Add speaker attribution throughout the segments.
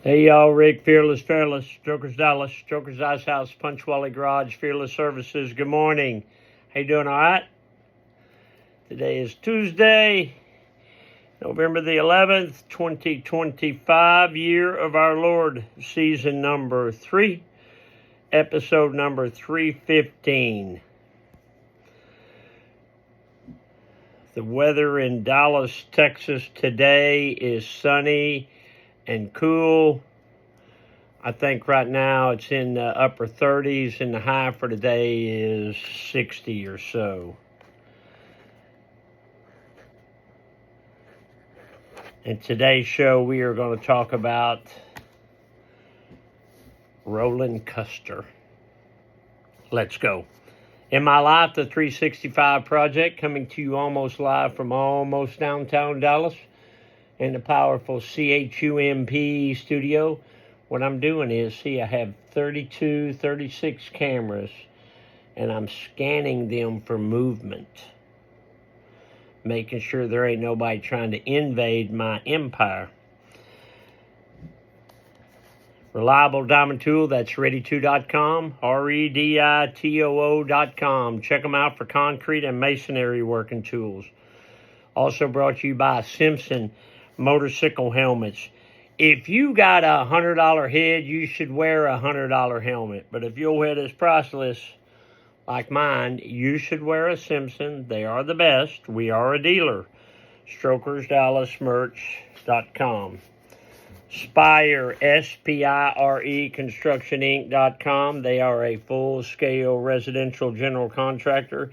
Speaker 1: Hey y'all, Rick, Fearless, Joker's Dallas, Joker's Ice House, Punchwally Garage, Fearless Services. Good morning. How you doing, all right? Today is Tuesday, November the 11th, 2025, year of our Lord, season number 3, episode number 315. The weather in Dallas, Texas today is sunny and cool. I think right now it's in the upper 30s and the high for today is 60 or so. In today's show, we are going to talk about Roland Custer. Let's go. In My Life, the 365 Project, coming to you almost live from almost downtown Dallas in the powerful CHUMP studio. What I'm doing is, I have 36 cameras, and I'm scanning them for movement, making sure there ain't nobody trying to invade my empire. Reliable diamond tool, that's ready2.com, REDITOO.com. Check them out for concrete and masonry working tools. Also brought to you by Simpson motorcycle helmets. If you got a $100 head, you should wear a $100 helmet. But if your head is priceless, like mine, you should wear a Simpson. They are the best. We are a dealer. StrokersDallasMerch.com. Spire, SPIRE, ConstructionInc.com. They are a full-scale residential general contractor.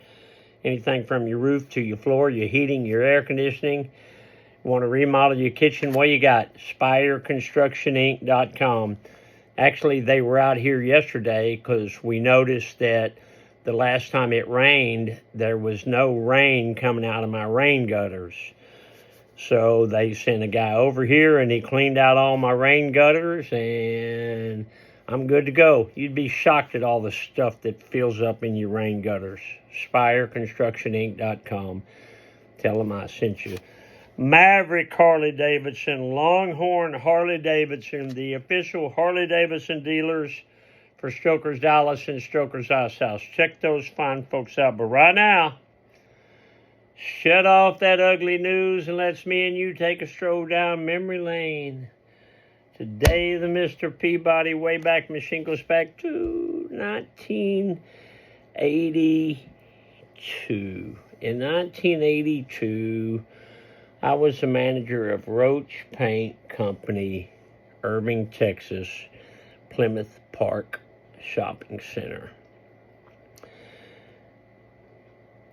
Speaker 1: Anything from your roof to your floor, your heating, your air conditioning. Want to remodel your kitchen? What you got? SpireConstructionInc.com. Actually, they were out here yesterday because we noticed that the last time it rained, there was no rain coming out of my rain gutters. So they sent a guy over here and he cleaned out all my rain gutters and I'm good to go. You'd be shocked at all the stuff that fills up in your rain gutters. SpireConstructionInc.com. Tell them I sent you. Maverick Harley-Davidson, Longhorn Harley-Davidson, the official Harley-Davidson dealers for Stoker's Dallas and Stoker's Ice House. Check those fine folks out. But right now, shut off that ugly news and let's me and you take a stroll down memory lane. Today, the Mr. Peabody Wayback Machine goes back to 1982. In 1982, I was the manager of Roach Paint Company, Irving, Texas, Plymouth Park Shopping Center.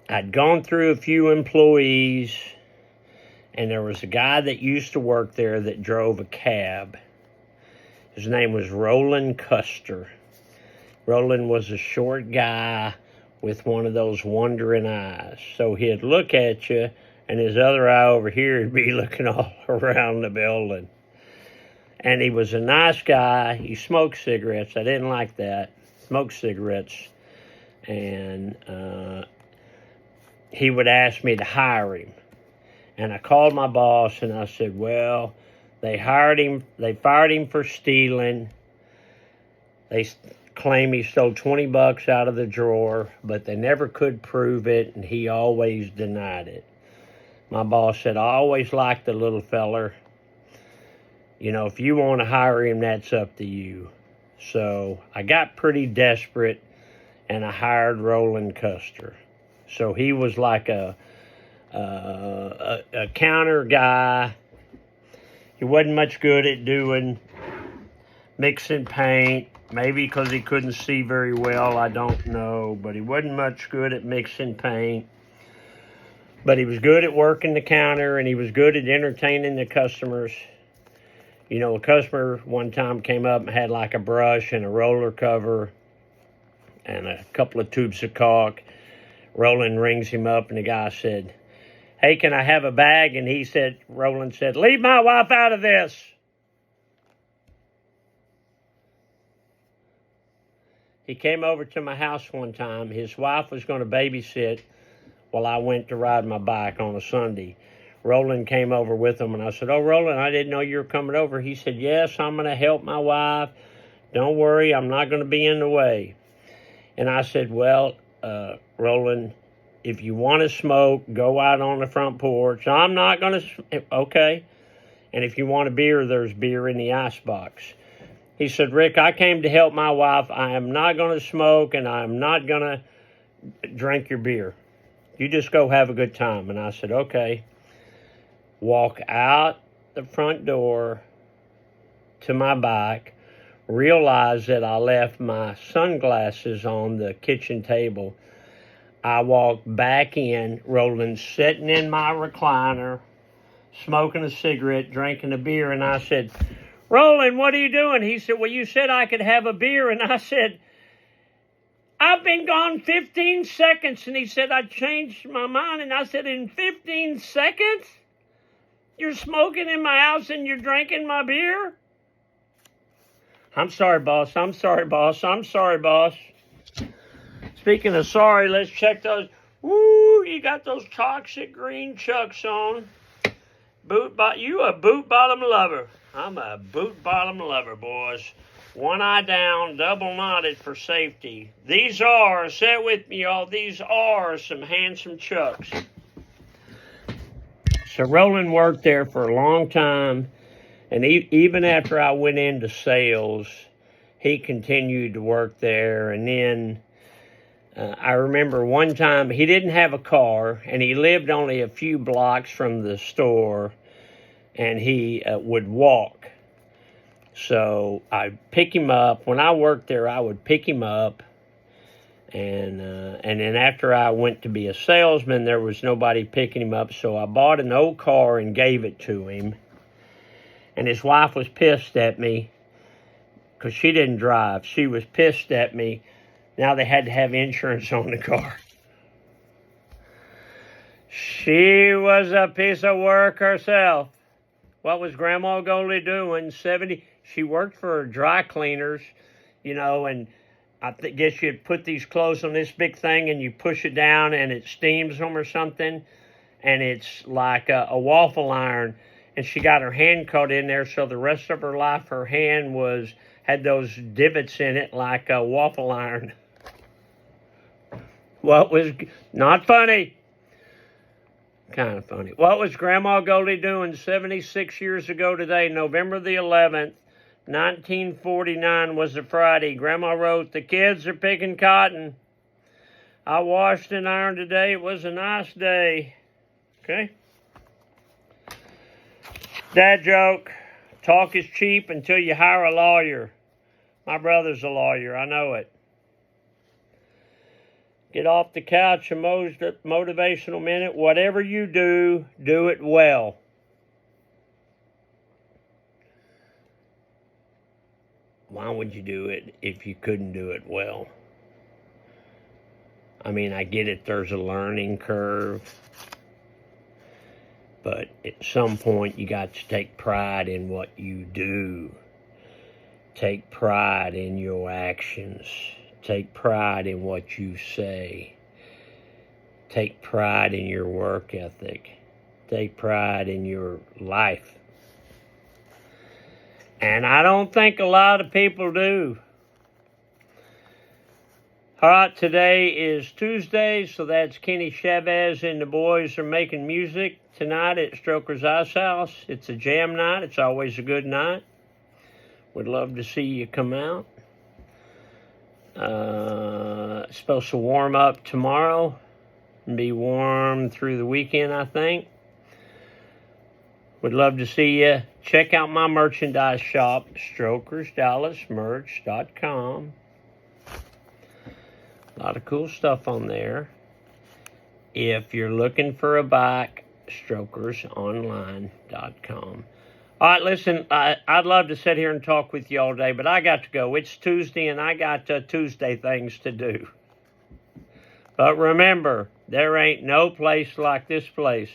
Speaker 1: I'd gone through a few employees, and there was a guy that used to work there that drove a cab. His name was Roland Custer. Roland was a short guy with one of those wondering eyes. So he'd look at you, and his other eye over here would be looking all around the building. And he was a nice guy. He smoked cigarettes. I didn't like that. Smoked cigarettes. And he would ask me to hire him. And I called my boss and I said, well, they fired him for stealing. They claim he stole $20 out of the drawer, but they never could prove it, and he always denied it. My boss said, I always liked the little feller. You know, if you want to hire him, that's up to you. So I got pretty desperate, and I hired Roland Custer. So he was like a counter guy. He wasn't much good at doing mixing paint. Maybe because he couldn't see very well, I don't know. But he wasn't much good at mixing paint. But he was good at working the counter, and he was good at entertaining the customers. You know, a customer one time came up and had like a brush and a roller cover and a couple of tubes of caulk. Roland rings him up, and the guy said, hey, can I have a bag? And Roland said, leave my wife out of this. He came over to my house one time. His wife was going to babysit while I went to ride my bike on a Sunday. Roland came over with him, and I said, "Oh, Roland, I didn't know you were coming over." He said, "Yes, I'm going to help my wife. Don't worry, I'm not going to be in the way." And I said, "Well, Roland, if you want to smoke, go out on the front porch. I'm not going to, okay. And if you want a beer, there's beer in the icebox." He said, "Rick, I came to help my wife. I am not going to smoke, and I'm not going to drink your beer. You just go have a good time." And I said, "Okay." Walk out the front door to my bike, realize that I left my sunglasses on the kitchen table. I walked back in, Roland sitting in my recliner, smoking a cigarette, drinking a beer, and I said, "Roland, what are you doing?" He said, "Well, you said I could have a beer." And I said, "I've been gone 15 seconds. And he said, "I changed my mind." And I said, "In 15 seconds? You're smoking in my house and you're drinking my beer?" "I'm sorry, boss. I'm sorry, boss. I'm sorry, boss." Speaking of sorry, let's check those. Woo, you got those toxic green chucks on. You a boot bottom lover. I'm a boot bottom lover, boys. One eye down, double knotted for safety. These are, say it with me, y'all, these are some handsome chucks. So Roland worked there for a long time, and even after I went into sales, he continued to work there. And then I remember one time he didn't have a car, and he lived only a few blocks from the store, and he would walk. So I'd pick him up. When I worked there, I would pick him up. And then after I went to be a salesman, there was nobody picking him up. So I bought an old car and gave it to him. And his wife was pissed at me because she didn't drive. She was pissed at me. Now they had to have insurance on the car. She was a piece of work herself. What was Grandma Goldie doing? She worked for dry cleaners, and I guess you'd put these clothes on this big thing and you push it down and it steams them or something. And it's like a waffle iron. And she got her hand caught in there, so the rest of her life her hand had those divots in it like a waffle iron. What was not funny? Kind of funny. What was Grandma Goldie doing 76 years ago today, November the 11th, 1949 was a Friday. Grandma wrote, "The kids are picking cotton. I washed and ironed today. It was a nice day." Okay? Dad joke. Talk is cheap until you hire a lawyer. My brother's a lawyer. I know it. Get off the couch, a motivational minute. Whatever you do, do it well. Why would you do it if you couldn't do it well? I mean, I get it, there's a learning curve. But at some point, you got to take pride in what you do. Take pride in your actions. Take pride in what you say. Take pride in your work ethic. Take pride in your life. And I don't think a lot of people do. All right, today is Tuesday, so that's Kenny Chavez and the boys are making music tonight at Stroker's Ice House. It's a jam night. It's always a good night. Would love to see you come out. It's supposed to warm up tomorrow and be warm through the weekend, I think. Would love to see you. Check out my merchandise shop, StrokersDallasMerch.com. A lot of cool stuff on there. If you're looking for a bike, StrokersOnline.com. All right, listen, I'd love to sit here and talk with you all day, but I got to go. It's Tuesday, and I got Tuesday things to do. But remember, there ain't no place like this place.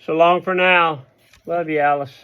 Speaker 1: So long for now. Love you, Alice.